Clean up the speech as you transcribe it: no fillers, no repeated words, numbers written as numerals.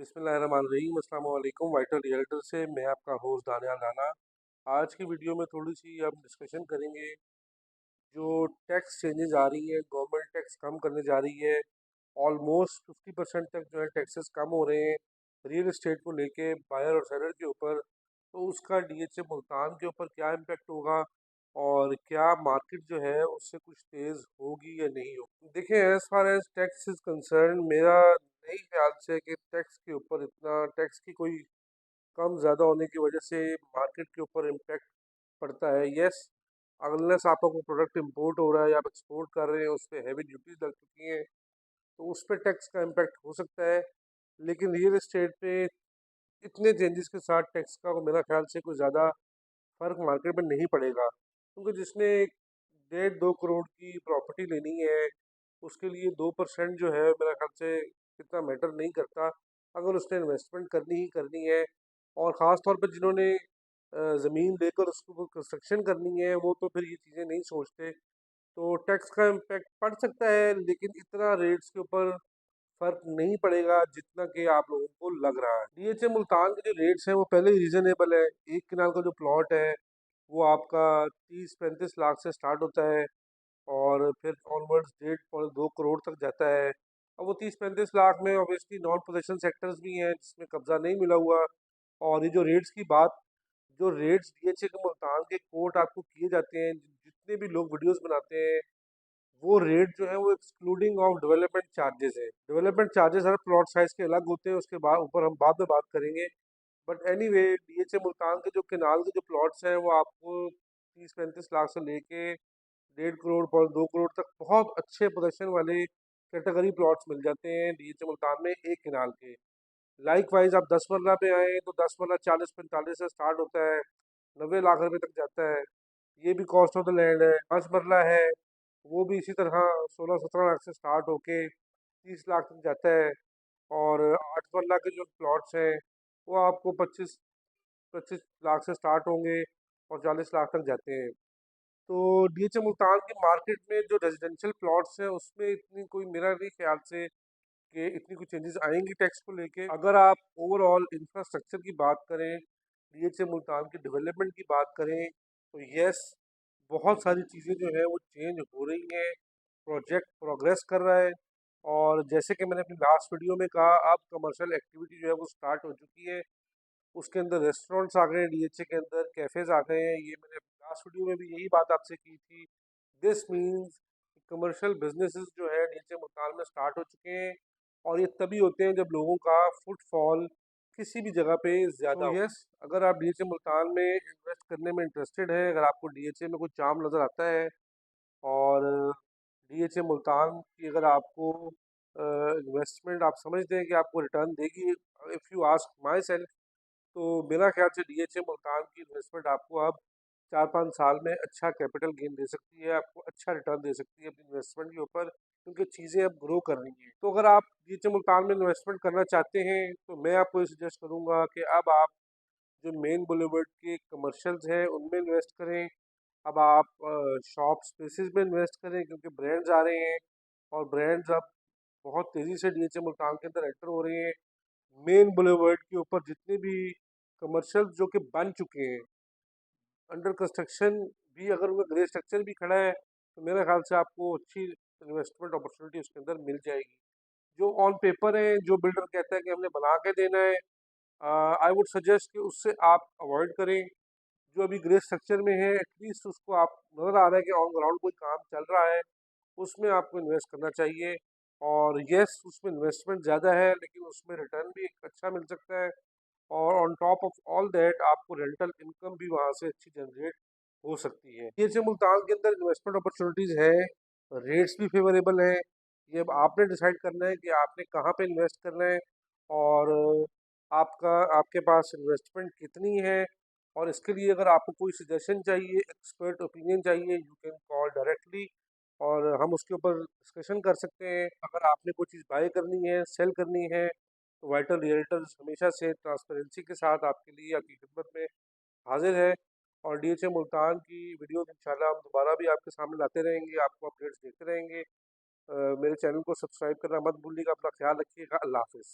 बिस्मिल्लाहिर्रहमानिर्रहीम अस्सलाम वालेकुम। वाइटल रियल्टर से मैं आपका होस्ट दानियाल राना। आज की वीडियो में थोड़ी सी हम डिस्कशन करेंगे जो टैक्स चेंजेस आ रही है। गवर्नमेंट टैक्स कम करने जा रही है। ऑलमोस्ट 50% तक जो है टैक्सेस कम हो रहे हैं रियल इस्टेट को लेके, बायर और सेलर के ऊपर। तो उसका डीएचए मुल्तान के ऊपर क्या इम्पेक्ट होगा और क्या मार्केट जो है उससे कुछ तेज़ होगी या नहीं होगी। देखिए, as far as tax is concern, मेरा नहीं ख्याल से कि टैक्स के ऊपर इतना टैक्स की कोई कम ज़्यादा होने की वजह से मार्केट के ऊपर इम्पेक्ट पड़ता है। यस, अनलेस आपका कोई प्रोडक्ट इंपोर्ट हो रहा है या आप एक्सपोर्ट कर रहे हैं, उस पर हैवी ड्यूटीज लग चुकी हैं, तो उस पर टैक्स का इम्पेक्ट हो सकता है। लेकिन रियल इस्टेट पे इतने चेंजेस के साथ टैक्स का मेरा ख्याल से कोई ज़्यादा फ़र्क मार्केट में नहीं पड़ेगा, क्योंकि जिसने 1.5-2 करोड़ की प्रॉपर्टी लेनी है उसके लिए 2% जो है मेरा ख्याल से इतना मैटर नहीं करता, अगर उसने इन्वेस्टमेंट करनी ही करनी है। और ख़ास तौर पर जिन्होंने ज़मीन लेकर उसके ऊपर कंस्ट्रक्शन करनी है, वो तो फिर ये चीज़ें नहीं सोचते। तो टैक्स का इम्पैक्ट पड़ सकता है, लेकिन इतना रेट्स के ऊपर फ़र्क नहीं पड़ेगा जितना कि आप लोगों को लग रहा है। डीएचए मुल्तान के जो रेट्स हैं वो पहले ही रीज़नेबल है। 1 कनाल का जो प्लॉट है वो आपका 30-35 लाख से स्टार्ट होता है और फिर ऑनवर्ड्स 1.5-2 करोड़ तक जाता है। अब वो 30-35 लाख में ऑब्वियसली नॉन पोजेशन सेक्टर्स भी हैं जिसमें कब्जा नहीं मिला हुआ। और ये जो रेट्स की बात, जो रेट्स डीएचए के मुल्तान के कोट आपको किए जाते हैं, जितने भी लोग वीडियोस बनाते हैं, वो रेट जो है वो एक्सक्लूडिंग ऑफ डेवलपमेंट चार्जेस है। डेवलपमेंट चार्जेस हर प्लॉट साइज के अलग होते हैं, उसके बाद ऊपर हम बाद में बात करेंगे। बट एनीवे, डीएचए मुल्तान के जो केनाल के जो प्लॉट्स हैं वो आपको 30-35 लाख से लेके 1.5 करोड़ और 2 करोड़ तक बहुत अच्छे पोजीशन वाले कैटेगरी प्लॉट्स मिल जाते हैं डीएचए मुल्तान में 1 कनाल के। लाइक वाइज आप 10 मरला पे आए तो 10 मरला 40-45 से स्टार्ट होता है, 90 लाख रुपए तक जाता है। ये भी कॉस्ट ऑफ द लैंड है। 5 मरला है, वो भी इसी तरह 16-17 लाख से स्टार्ट होके 30 लाख तक जाता है। और 8 मरला के जो प्लॉट्स हैं वो आपको 25-25 लाख से स्टार्ट होंगे और 40 लाख तक जाते हैं। तो डीएचए मुल्तान की मार्केट में जो रेजिडेंशियल प्लॉट्स हैं उसमें इतनी कोई, मेरा नहीं ख्याल से कि इतनी कोई चेंजेस आएंगी टैक्स को लेके। अगर आप ओवरऑल इंफ्रास्ट्रक्चर की बात करें, डीएचए मुल्तान की डेवलपमेंट की बात करें, तो यस, बहुत सारी चीज़ें जो है वो चेंज हो रही हैं। प्रोजेक्ट प्रोग्रेस कर रहा है। और जैसे कि मैंने अपनी लास्ट वीडियो में कहा, अब कमर्शियल एक्टिविटी जो है वो स्टार्ट हो चुकी है। उसके अंदर रेस्टोरेंट्स आ गए हैं, डीएचए के अंदर कैफ़ेज़ आ गए हैं। ये मैंने लास्ट वीडियो में भी यही बात आपसे की थी। दिस मीन्स कमर्शियल बिजनेसेस जो है डीएचए मुल्तान में स्टार्ट हो चुके हैं। और ये तभी होते हैं जब लोगों का फुटफॉल किसी भी जगह पे ज़्यादा हो। यस, अगर आप डीएचए मुल्तान में इन्वेस्ट करने में इंटरेस्टेड हैं, अगर आपको डीएचए में कोई चार्म नज़र आता है और डीएचए मुल्तान की अगर आपको इन्वेस्टमेंट आप समझते हैं कि आपको रिटर्न देगी, if you ask my self, तो मेरा ख्याल से डीएचए मुल्तान की इन्वेस्टमेंट आपको अब 4-5 साल में अच्छा कैपिटल गेन दे सकती है, आपको अच्छा रिटर्न दे सकती है अपनी इन्वेस्टमेंट के ऊपर, क्योंकि चीज़ें अब ग्रो कर रही हैं। तो अगर आप डीएचए मुल्तान में इन्वेस्टमेंट करना चाहते हैं तो मैं आपको ये सजेस्ट करूँगा कि अब आप जो मेन बॉलीवुड के कमर्शियल्स हैं उनमें इन्वेस्ट करें। अब आप शॉप स्पेसेस में इन्वेस्ट करें, क्योंकि ब्रांड्स आ रहे हैं और ब्रांड्स अब बहुत तेज़ी से डीएचए मुल्तान के अंदर एंटर हो रहे हैं। मेन बुलेवर्ड के ऊपर जितने भी कमर्शियल जो कि बन चुके हैं, अंडर कंस्ट्रक्शन भी, अगर उनका ग्रे स्ट्रक्चर भी खड़ा है, तो मेरे ख्याल से आपको अच्छी इन्वेस्टमेंट अपॉर्चुनिटी उसके अंदर मिल जाएगी। जो ऑन पेपर है, जो बिल्डर कहता है कि हमने बना के देना है, आई वुड सजेस्ट कि उससे आप अवॉइड करें। जो अभी ग्रे स्ट्रक्चर में है, एटलीस्ट उसको आप नज़र आ रहा है कि ऑन ग्राउंड कोई काम चल रहा है, उसमें आपको इन्वेस्ट करना चाहिए। और यस, उसमें इन्वेस्टमेंट ज़्यादा है लेकिन उसमें रिटर्न भी एक अच्छा मिल सकता है। और on top of all that आपको रेंटल इनकम भी वहाँ से अच्छी जनरेट हो सकती है। ये जो मुल्तान के अंदर इन्वेस्टमेंट अपॉर्चुनिटीज़ है, रेट्स भी फेवरेबल हैं। ये अब आपने डिसाइड करना है कि आपने कहाँ पे इन्वेस्ट करना है और आपका आपके पास इन्वेस्टमेंट कितनी है। और इसके लिए अगर आपको कोई सजेशन चाहिए, एक्सपर्ट ओपिनियन चाहिए, यू कैन कॉल डायरेक्टली और हम उसके ऊपर डिस्कशन कर सकते हैं। अगर आपने कोई चीज़ बाय करनी है, सेल करनी है, तो वाइटल रियल्टर्स हमेशा से ट्रांसपेरेंसी के साथ आपके लिए, आपकी खिदमत में हाजिर है। और डीएचए मुल्तान की वीडियो इंशाल्लाह हम दोबारा भी आपके सामने लाते रहेंगे, आपको अपडेट्स देते रहेंगे। मेरे चैनल को सब्सक्राइब करना मत भूलिएगा। अपना ख्याल रखिएगा। अल्लाह हाफिज़।